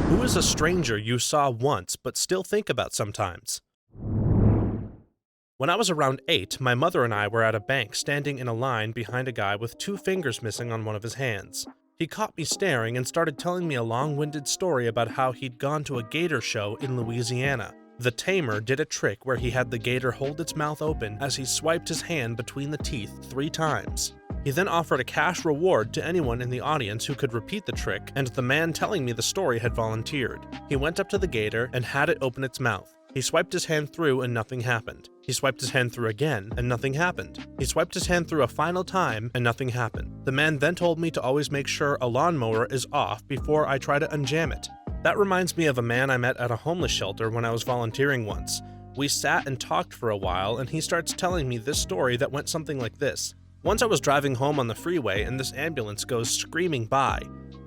Who is a stranger you saw once but still think about sometimes? When I was around 8, my mother and I were at a bank standing in a line behind a guy with 2 fingers missing on one of his hands. He caught me staring and started telling me a long-winded story about how he'd gone to a gator show in Louisiana. The tamer did a trick where he had the gator hold its mouth open as he swiped his hand between the teeth 3 times. He then offered a cash reward to anyone in the audience who could repeat the trick, and the man telling me the story had volunteered. He went up to the gator and had it open its mouth. He swiped his hand through and nothing happened. He swiped his hand through again and nothing happened. He swiped his hand through a final time and nothing happened. The man then told me to always make sure a lawnmower is off before I try to unjam it. That reminds me of a man I met at a homeless shelter when I was volunteering once. We sat and talked for a while and he starts telling me this story that went something like this. Once I was driving home on the freeway and this ambulance goes screaming by.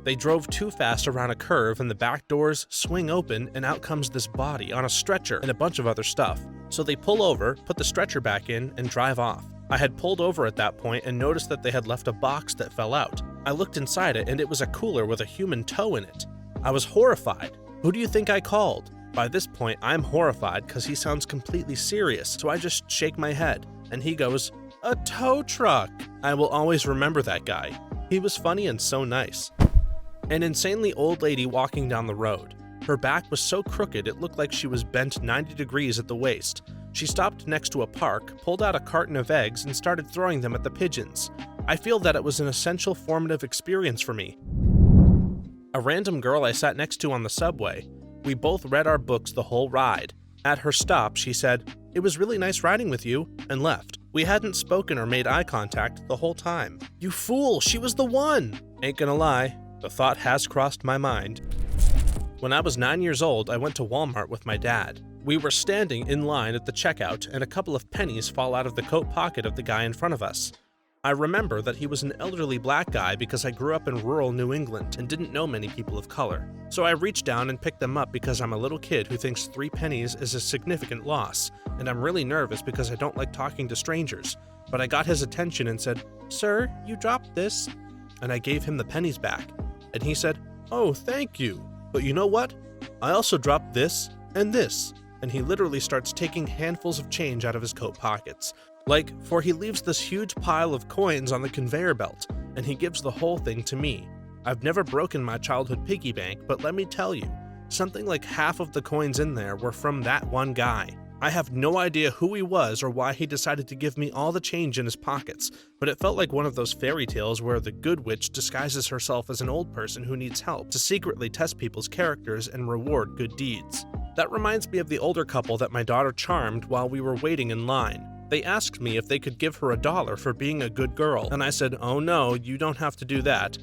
They drove too fast around a curve and the back doors swing open and out comes this body on a stretcher and a bunch of other stuff. So they pull over, put the stretcher back in, and drive off. I had pulled over at that point and noticed that they had left a box that fell out. I looked inside it and it was a cooler with a human toe in it. I was horrified. Who do you think I called? By this point, I'm horrified because he sounds completely serious, so I just shake my head. And he goes, "A tow truck!" I will always remember that guy. He was funny and so nice. An insanely old lady walking down the road. Her back was so crooked it looked like she was bent 90 degrees at the waist. She stopped next to a park, pulled out a carton of eggs, and started throwing them at the pigeons. I feel that it was an essential formative experience for me. A random girl I sat next to on the subway. We both read our books the whole ride. At her stop, she said, "It was really nice riding with you," and left. We hadn't spoken or made eye contact the whole time. You fool, she was the one! Ain't gonna lie. The thought has crossed my mind. When I was 9 years old, I went to Walmart with my dad. We were standing in line at the checkout and a couple of pennies fall out of the coat pocket of the guy in front of us. I remember that he was an elderly black guy because I grew up in rural New England and didn't know many people of color. So I reached down and picked them up because I'm a little kid who thinks 3 pennies is a significant loss, and I'm really nervous because I don't like talking to strangers. But I got his attention and said, "Sir, you dropped this." And I gave him the pennies back. And he said, "Oh, thank you. But you know what? I also dropped this and this." And he literally starts taking handfuls of change out of his coat pockets. For he leaves this huge pile of coins on the conveyor belt, and he gives the whole thing to me. I've never broken my childhood piggy bank, but let me tell you, something like half of the coins in there were from that one guy. I have no idea who he was or why he decided to give me all the change in his pockets, but it felt like one of those fairy tales where the good witch disguises herself as an old person who needs help to secretly test people's characters and reward good deeds. That reminds me of the older couple that my daughter charmed while we were waiting in line. They asked me if they could give her $1 for being a good girl, and I said, "Oh no, you don't have to do that."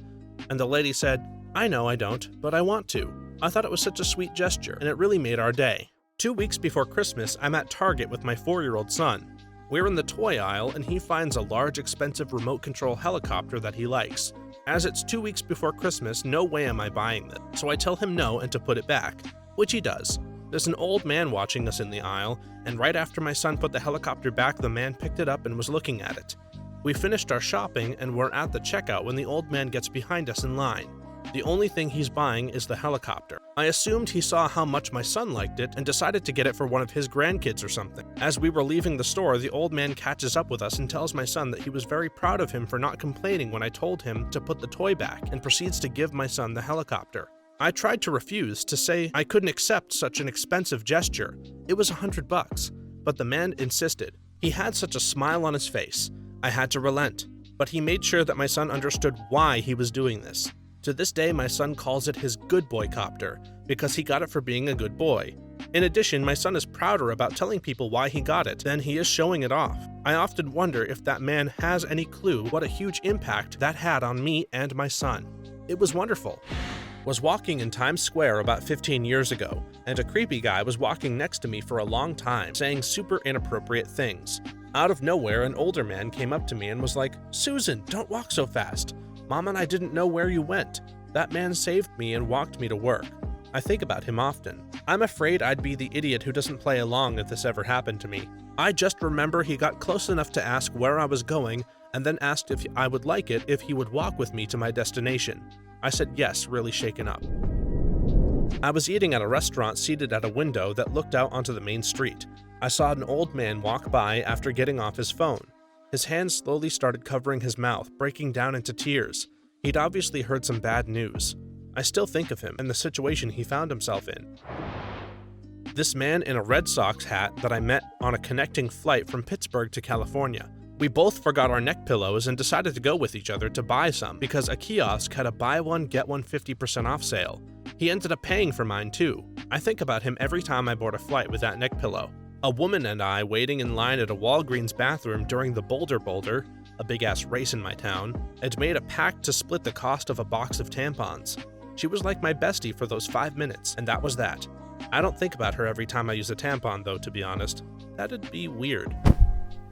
And the lady said, "I know I don't, but I want to." I thought it was such a sweet gesture, and it really made our day. 2 weeks before Christmas, I'm at Target with my 4-year-old son. We're in the toy aisle, and he finds a large, expensive remote control helicopter that he likes. As it's 2 weeks before Christmas, no way am I buying this, so I tell him no and to put it back, which he does. There's an old man watching us in the aisle, and right after my son put the helicopter back, the man picked it up and was looking at it. We finished our shopping and were at the checkout when the old man gets behind us in line. The only thing he's buying is the helicopter. I assumed he saw how much my son liked it and decided to get it for one of his grandkids or something. As we were leaving the store, the old man catches up with us and tells my son that he was very proud of him for not complaining when I told him to put the toy back, and proceeds to give my son the helicopter. I tried to refuse, to say I couldn't accept such an expensive gesture. It was $100, but the man insisted. He had such a smile on his face. I had to relent, but he made sure that my son understood why he was doing this. To this day, my son calls it his good boy copter, because he got it for being a good boy. In addition, my son is prouder about telling people why he got it than he is showing it off. I often wonder if that man has any clue what a huge impact that had on me and my son. It was wonderful. Was walking in Times Square about 15 years ago, and a creepy guy was walking next to me for a long time, saying super inappropriate things. Out of nowhere, an older man came up to me and was like, "Susan, don't walk so fast. Mom and I didn't know where you went." That man saved me and walked me to work. I think about him often. I'm afraid I'd be the idiot who doesn't play along if this ever happened to me. I just remember he got close enough to ask where I was going, and then asked if I would like it if he would walk with me to my destination. I said yes, really shaken up. I was eating at a restaurant seated at a window that looked out onto the main street. I saw an old man walk by after getting off his phone. His hands slowly started covering his mouth, breaking down into tears. He'd obviously heard some bad news. I still think of him and the situation he found himself in. This man in a Red Sox hat that I met on a connecting flight from Pittsburgh to California. We both forgot our neck pillows and decided to go with each other to buy some because a kiosk had a buy one get one 50% off sale. He ended up paying for mine too. I think about him every time I board a flight with that neck pillow. A woman and I waiting in line at a Walgreens bathroom during the Boulder, a big-ass race in my town, had made a pact to split the cost of a box of tampons. She was like my bestie for those 5 minutes, and that was that. I don't think about her every time I use a tampon though, to be honest. That'd be weird.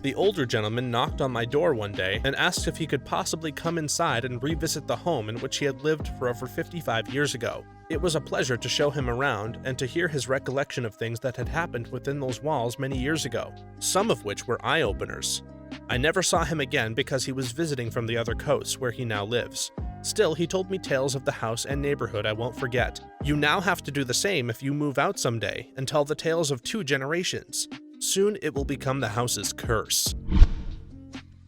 The older gentleman knocked on my door one day and asked if he could possibly come inside and revisit the home in which he had lived for over 55 years ago. It was a pleasure to show him around and to hear his recollection of things that had happened within those walls many years ago, some of which were eye-openers. I never saw him again because he was visiting from the other coast where he now lives. Still, he told me tales of the house and neighborhood I won't forget. You now have to do the same if you move out someday and tell the tales of 2 generations. Soon it will become the house's curse.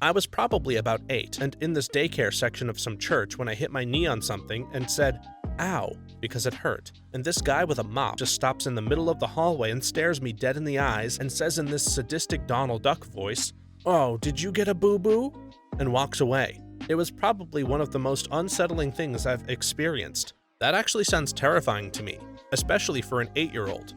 I was probably about 8 and in this daycare section of some church when I hit my knee on something and said, "Ow," because it hurt. And this guy with a mop just stops in the middle of the hallway and stares me dead in the eyes and says in this sadistic Donald Duck voice, "Oh, did you get a boo-boo?" and walks away. It was probably one of the most unsettling things I've experienced. That actually sounds terrifying to me, especially for an 8-year-old.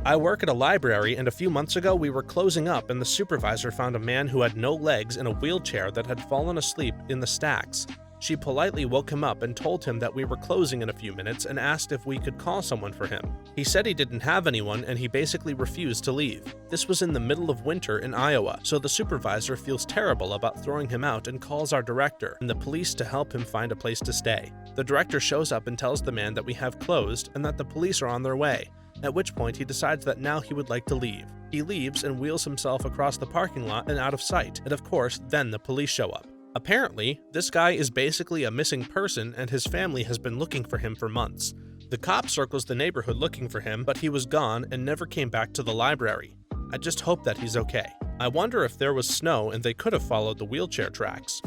I work at a library and a few months ago we were closing up and the supervisor found a man who had no legs in a wheelchair that had fallen asleep in the stacks. She politely woke him up and told him that we were closing in a few minutes and asked if we could call someone for him. He said he didn't have anyone and he basically refused to leave. This was in the middle of winter in Iowa, so the supervisor feels terrible about throwing him out and calls our director and the police to help him find a place to stay. The director shows up and tells the man that we have closed and that the police are on their way, at which point he decides that now he would like to leave. He leaves and wheels himself across the parking lot and out of sight, and of course, then the police show up. Apparently, this guy is basically a missing person and his family has been looking for him for months. The cop circles the neighborhood looking for him, but he was gone and never came back to the library. I just hope that he's okay. I wonder if there was snow and they could have followed the wheelchair tracks.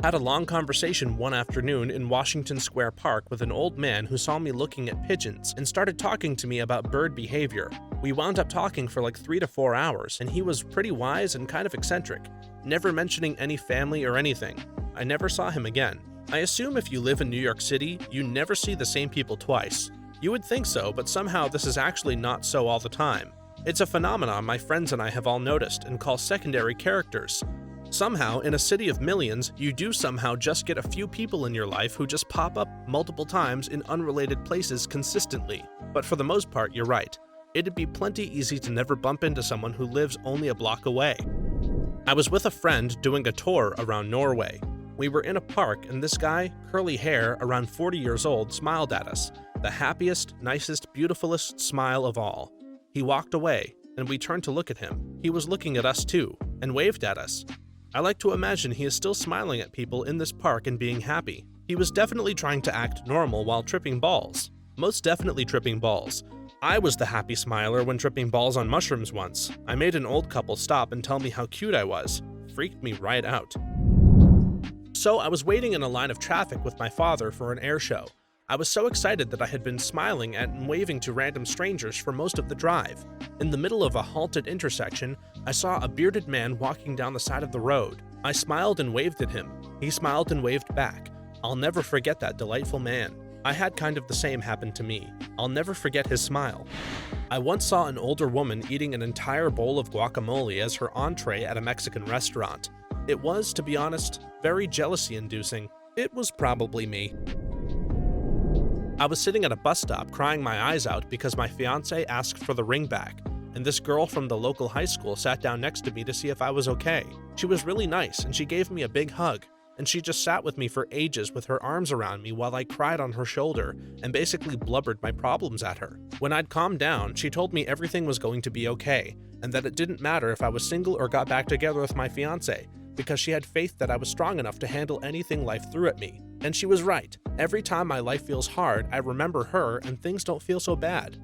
Had a long conversation one afternoon in Washington Square Park with an old man who saw me looking at pigeons and started talking to me about bird behavior. We wound up talking for like 3 to 4 hours, and he was pretty wise and kind of eccentric, never mentioning any family or anything. I never saw him again. I assume if you live in New York City, you never see the same people twice. You would think so, but somehow this is actually not so all the time. It's a phenomenon my friends and I have all noticed and call secondary characters. Somehow, in a city of millions, you do somehow just get a few people in your life who just pop up multiple times in unrelated places consistently. But for the most part, you're right. It'd be plenty easy to never bump into someone who lives only a block away. I was with a friend doing a tour around Norway. We were in a park and this guy, curly hair, around 40 years old, smiled at us. The happiest, nicest, beautifulest smile of all. He walked away, and we turned to look at him. He was looking at us too, and waved at us. I like to imagine he is still smiling at people in this park and being happy. He was definitely trying to act normal while tripping balls. Most definitely tripping balls. I was the happy smiler when tripping balls on mushrooms once. I made an old couple stop and tell me how cute I was. Freaked me right out. So I was waiting in a line of traffic with my father for an air show. I was so excited that I had been smiling at and waving to random strangers for most of the drive. In the middle of a halted intersection, I saw a bearded man walking down the side of the road. I smiled and waved at him. He smiled and waved back. I'll never forget that delightful man. I had kind of the same happen to me. I'll never forget his smile. I once saw an older woman eating an entire bowl of guacamole as her entree at a Mexican restaurant. It was, to be honest, very jealousy-inducing. It was probably me. I was sitting at a bus stop crying my eyes out because my fiancé asked for the ring back, and this girl from the local high school sat down next to me to see if I was okay. She was really nice, and she gave me a big hug, and she just sat with me for ages with her arms around me while I cried on her shoulder and basically blubbered my problems at her. When I'd calmed down, she told me everything was going to be okay, and that it didn't matter if I was single or got back together with my fiancé, because she had faith that I was strong enough to handle anything life threw at me. And she was right. Every time my life feels hard, I remember her and things don't feel so bad.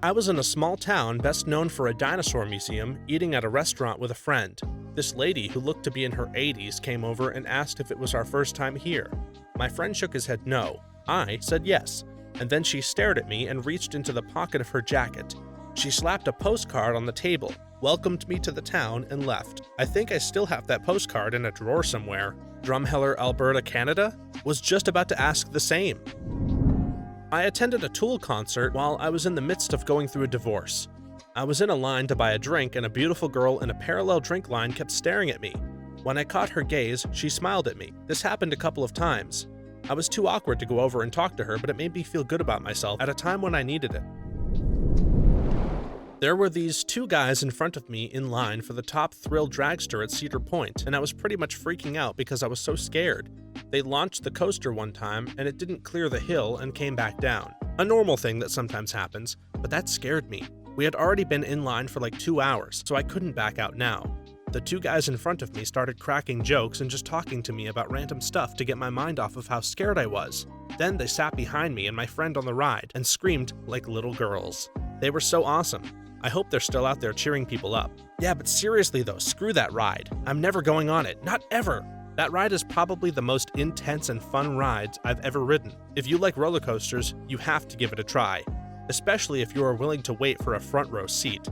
I was in a small town best known for a dinosaur museum, eating at a restaurant with a friend. This lady, who looked to be in her 80s, came over and asked if it was our first time here. My friend shook his head no. I said yes, and then she stared at me and reached into the pocket of her jacket. She slapped a postcard on the table, welcomed me to the town, and left. I think I still have that postcard in a drawer somewhere. Drumheller, Alberta, Canada? Was just about to ask the same. I attended a Tool concert while I was in the midst of going through a divorce. I was in a line to buy a drink and a beautiful girl in a parallel drink line kept staring at me. When I caught her gaze, she smiled at me. This happened a couple of times. I was too awkward to go over and talk to her, but it made me feel good about myself at a time when I needed it. There were these two guys in front of me in line for the top thrill dragster at Cedar Point, and I was pretty much freaking out because I was so scared. They launched the coaster one time, and it didn't clear the hill and came back down. A normal thing that sometimes happens, but that scared me. We had already been in line for like 2 hours, so I couldn't back out now. The two guys in front of me started cracking jokes and just talking to me about random stuff to get my mind off of how scared I was. Then they sat behind me and my friend on the ride and screamed like little girls. They were so awesome. I hope they're still out there cheering people up. Yeah, but seriously though, screw that ride. I'm never going on it. Not ever. That ride is probably the most intense and fun ride I've ever ridden. If you like roller coasters, you have to give it a try, especially if you are willing to wait for a front row seat.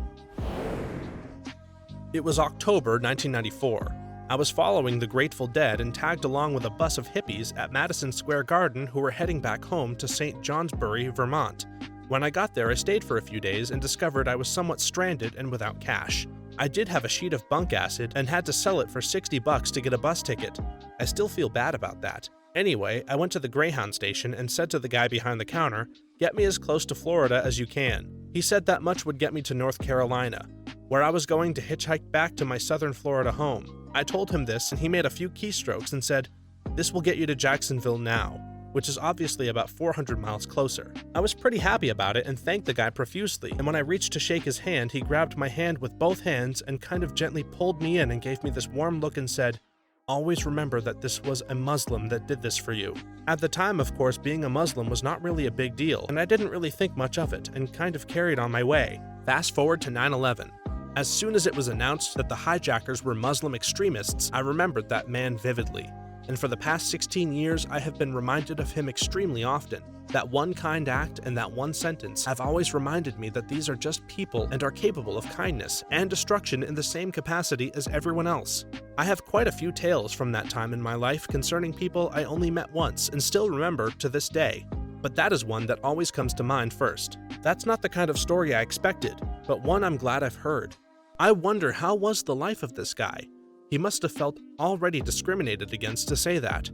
It was October 1994. I was following the Grateful Dead and tagged along with a bus of hippies at Madison Square Garden who were heading back home to St. Johnsbury, Vermont. When I got there, I stayed for a few days and discovered I was somewhat stranded and without cash. I did have a sheet of bunk acid and had to sell it for $60 to get a bus ticket. I still feel bad about that. Anyway, I went to the Greyhound station and said to the guy behind the counter, "Get me as close to Florida as you can." He said that much would get me to North Carolina, where I was going to hitchhike back to my southern Florida home. I told him this and he made a few keystrokes and said, "This will get you to Jacksonville now," which is obviously about 400 miles closer. I was pretty happy about it and thanked the guy profusely, and when I reached to shake his hand, he grabbed my hand with both hands and kind of gently pulled me in and gave me this warm look and said, "Always remember that this was a Muslim that did this for you." At the time, of course, being a Muslim was not really a big deal, and I didn't really think much of it and kind of carried on my way. Fast forward to 9/11. As soon as it was announced that the hijackers were Muslim extremists, I remembered that man vividly. And for the past 16 years, I have been reminded of him extremely often. That one kind act and that one sentence have always reminded me that these are just people and are capable of kindness and destruction in the same capacity as everyone else. I have quite a few tales from that time in my life concerning people I only met once and still remember to this day. But that is one that always comes to mind first. That's not the kind of story I expected, but one I'm glad I've heard. I wonder, how was the life of this guy? He must have felt already discriminated against to say that.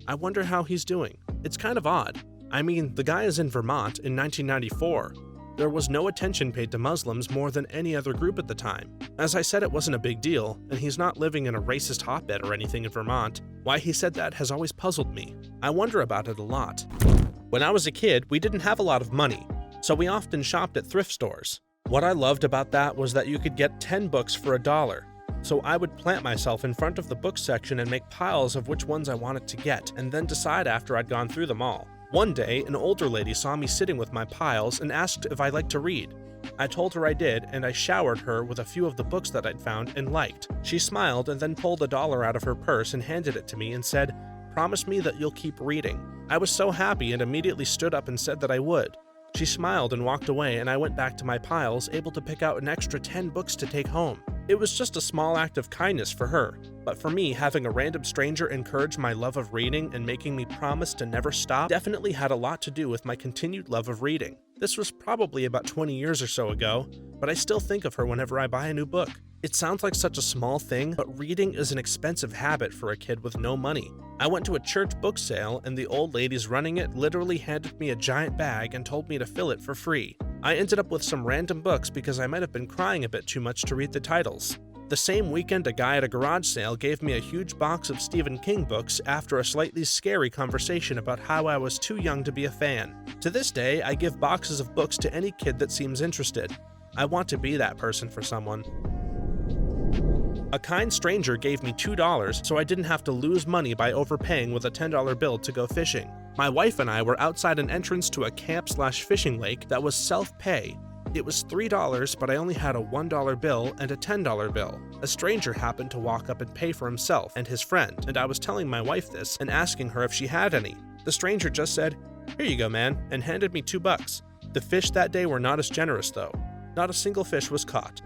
I wonder how he's doing. It's kind of odd. I mean, the guy is in Vermont in 1994. There was no attention paid to Muslims more than any other group at the time. As I said, it wasn't a big deal, and he's not living in a racist hotbed or anything in Vermont. Why he said that has always puzzled me. I wonder about it a lot. When I was a kid, we didn't have a lot of money, so we often shopped at thrift stores. What I loved about that was that you could get 10 books for $1. So I would plant myself in front of the book section and make piles of which ones I wanted to get, and then decide after I'd gone through them all. One day, an older lady saw me sitting with my piles and asked if I liked to read. I told her I did, and I showered her with a few of the books that I'd found and liked. She smiled and then pulled $1 out of her purse and handed it to me and said, "Promise me that you'll keep reading." I was so happy and immediately stood up and said that I would. She smiled and walked away, and I went back to my piles, able to pick out an extra 10 books to take home. It was just a small act of kindness for her, but for me, having a random stranger encourage my love of reading and making me promise to never stop definitely had a lot to do with my continued love of reading. This was probably about 20 years or so ago, but I still think of her whenever I buy a new book. It sounds like such a small thing, but reading is an expensive habit for a kid with no money. I went to a church book sale, and the old ladies running it literally handed me a giant bag and told me to fill it for free. I ended up with some random books because I might have been crying a bit too much to read the titles. The same weekend, a guy at a garage sale gave me a huge box of Stephen King books after a slightly scary conversation about how I was too young to be a fan. To this day, I give boxes of books to any kid that seems interested. I want to be that person for someone. A kind stranger gave me $2 so I didn't have to lose money by overpaying with a $10 bill to go fishing. My wife and I were outside an entrance to a camp/fishing lake that was self-pay. It was $3, but I only had a $1 bill and a $10 bill. A stranger happened to walk up and pay for himself and his friend, and I was telling my wife this and asking her if she had any. The stranger just said, "Here you go, man," and handed me $2. The fish that day were not as generous, though. Not a single fish was caught.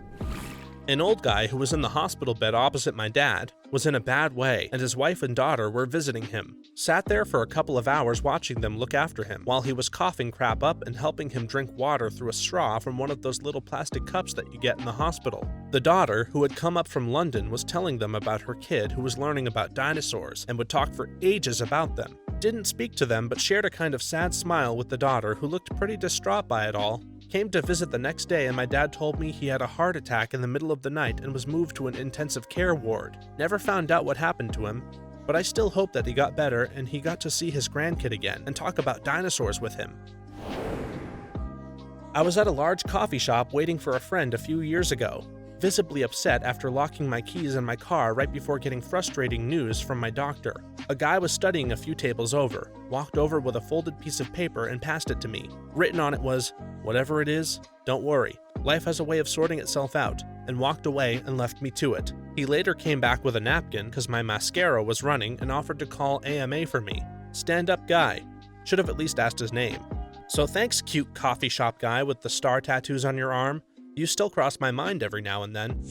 An old guy who was in the hospital bed opposite my dad was in a bad way, and his wife and daughter were visiting him. Sat there for a couple of hours watching them look after him while he was coughing crap up and helping him drink water through a straw from one of those little plastic cups that you get in the hospital. The daughter, who had come up from London, was telling them about her kid who was learning about dinosaurs and would talk for ages about them. Didn't speak to them, but shared a kind of sad smile with the daughter, who looked pretty distraught by it all. Came to visit the next day, and my dad told me he had a heart attack in the middle of the night and was moved to an intensive care ward. Never found out what happened to him, but I still hope that he got better and he got to see his grandkid again and talk about dinosaurs with him. I was at a large coffee shop waiting for a friend a few years ago, visibly upset after locking my keys in my car right before getting frustrating news from my doctor. A guy was studying a few tables over, walked over with a folded piece of paper and passed it to me. Written on it was, "Whatever it is, don't worry. Life has a way of sorting itself out," and walked away and left me to it. He later came back with a napkin because my mascara was running and offered to call AMA for me. Stand-up guy. Should have at least asked his name. So thanks, cute coffee shop guy with the star tattoos on your arm. You still cross my mind every now and then.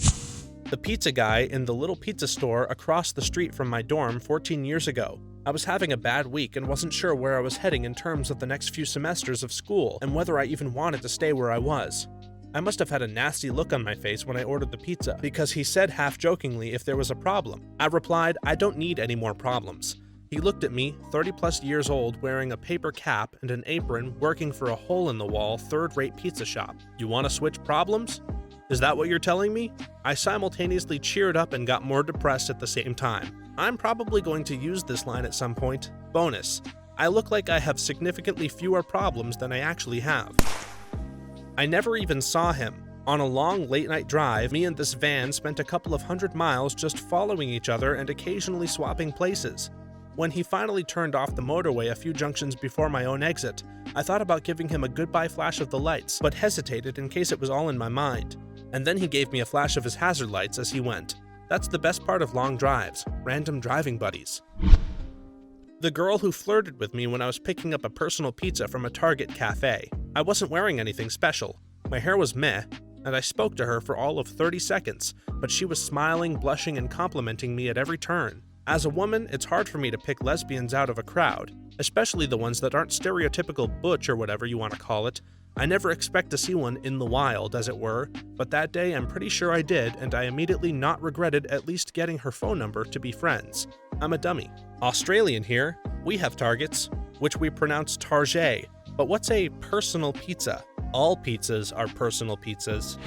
The pizza guy in the little pizza store across the street from my dorm 14 years ago. I was having a bad week and wasn't sure where I was heading in terms of the next few semesters of school and whether I even wanted to stay where I was. I must have had a nasty look on my face when I ordered the pizza because he said half-jokingly if there was a problem. I replied, "I don't need any more problems." He looked at me, 30-plus years old, wearing a paper cap and an apron, working for a hole-in-the-wall, third-rate pizza shop. "You want to switch problems? Is that what you're telling me?" I simultaneously cheered up and got more depressed at the same time. I'm probably going to use this line at some point. Bonus: I look like I have significantly fewer problems than I actually have. I never even saw him. On a long late-night drive, me and this van spent a couple of 100 miles just following each other and occasionally swapping places. When he finally turned off the motorway a few junctions before my own exit, I thought about giving him a goodbye flash of the lights, but hesitated in case it was all in my mind. And then he gave me a flash of his hazard lights as he went. That's the best part of long drives, random driving buddies. The girl who flirted with me when I was picking up a personal pizza from a Target cafe. I wasn't wearing anything special. My hair was meh, and I spoke to her for all of 30 seconds, but she was smiling, blushing, and complimenting me at every turn. As a woman, it's hard for me to pick lesbians out of a crowd, especially the ones that aren't stereotypical butch or whatever you want to call it. I never expect to see one in the wild, as it were, but that day I'm pretty sure I did, and I immediately not regretted at least getting her phone number to be friends. I'm a dummy. Australian here. We have targets, which we pronounce target. But what's a personal pizza? All pizzas are personal pizzas.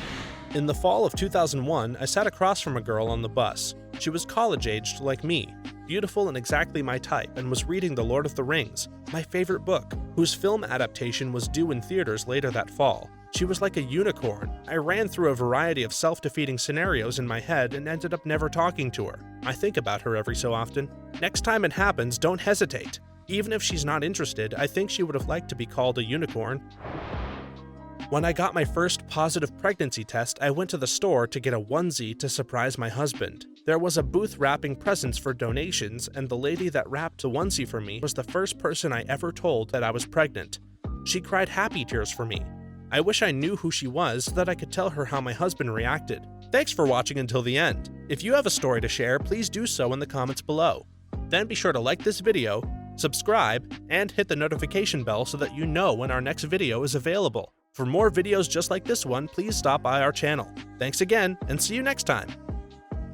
In the fall of 2001, I sat across from a girl on the bus. She was college-aged like me, beautiful and exactly my type, and was reading The Lord of the Rings, my favorite book, whose film adaptation was due in theaters later that fall. She was like a unicorn. I ran through a variety of self-defeating scenarios in my head and ended up never talking to her. I think about her every so often. Next time it happens, don't hesitate. Even if she's not interested, I think she would have liked to be called a unicorn. When I got my first positive pregnancy test, I went to the store to get a onesie to surprise my husband. There was a booth wrapping presents for donations, and the lady that wrapped the onesie for me was the first person I ever told that I was pregnant. She cried happy tears for me. I wish I knew who she was so that I could tell her how my husband reacted. Thanks for watching until the end. If you have a story to share, please do so in the comments below. Then be sure to like this video, subscribe, and hit the notification bell so that you know when our next video is available. For more videos just like this one, please stop by our channel. Thanks again, and see you next time!